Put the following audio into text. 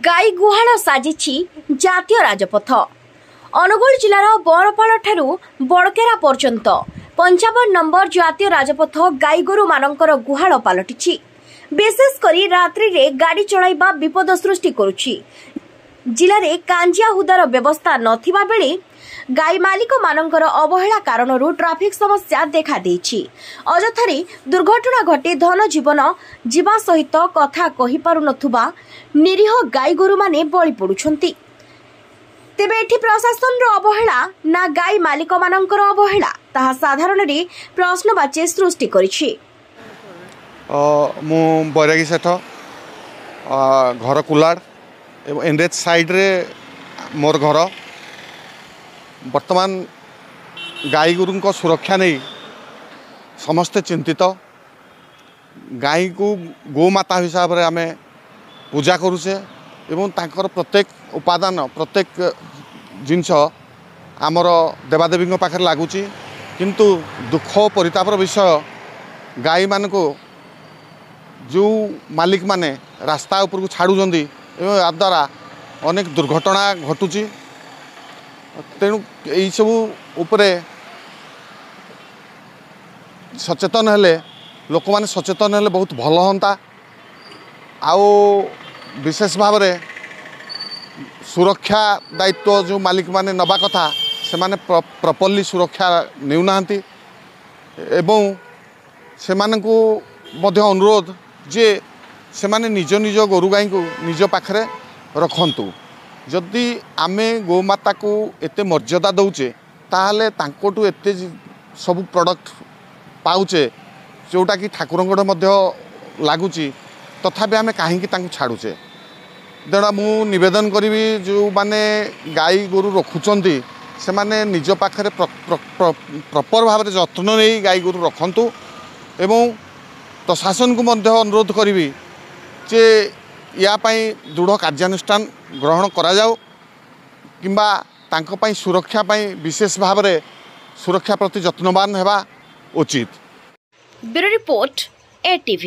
गाई गुहाल साजिछि जातीय राजपथ। अनुगुल जिलार बरपाल ठारू बड़केरा पर्यंत 55 नंबर जातीय राजपथ गाई गोरु मानकर गुहाल पलटिछि। विशेष करी रात्रि रे गाड़ी चलाइबा विपद सृष्टि करुछि। जिले कांजिया हुदार व्यवस्था नथिबा बेले गाई मालिक मानकर अवहेला कारणरू ट्राफिक समस्या देखा देछि। अजथारे दुर्घटना घटे धन जीवन जीवा सहित कथा कहि पारु नथुबा निरीह गाई गोरु माने बळी पडुछंती। तेबे एठी प्रशासन रो अवहेला ना गाई मालिक मानकर अवहेला ताहा साधारण रे प्रश्नवाची सृष्टि करिछि। मु बैरागी सेठ घर कुलाड़ एनएच साइड रे मोर घर। वर्तमान गाई गोरु को सुरक्षा नहीं समस्ते चिंतित। गाई को गोमाता हिसाब रे आमे पूजा करुचे एवं तांकर प्रत्येक उपादान प्रत्येक जिनस आमर देवादेवी पाखे लगुच। किंतु दुख परितापर विषय गाई मान को जो मालिक माने रास्ता ऊपर को छाड़ुंट एवं या द्वारा अनेक दुर्घटना घटुची। तेणु यही सबू उपरे सचेतन हेले लोक माने सचेतन हेले बहुत भल होता। आओ विशेष भाव में सुरक्षा दायित्व जो मालिक माने नबा कथा से माने प्रॉपर्ली सुरक्षा नेउना एवं से माने को मध्य अनुरोध जे से माने निज निज गोरु गाई को निज पाखरे रखंतु। जदि आमे गोमाता को एते मर्यादा दौचे ताहले तांकोटू एते सब प्रोडक्ट पाउचे जोटा कि ठाकुरंगड़ मध्य लागुची तथापि आमे काहेकि तांको छाड़ुचे। तेणु मु निवेदन करी जो माने गाई गोरु रखुचंती से माने निज पाखरे प्रॉपर भाव में जत्न नहीं गाई गोरु रखंतु एवं प्रशासन को मध्य अनुरोध करी जे या दृढ़ कार्यानुष्ठान ग्रहण करा जाओ किंबा तांको पाई सुरक्षा पाई विशेष भाव में सुरक्षा प्रति जत्नवान हेबा उचित। Bureau report ATV।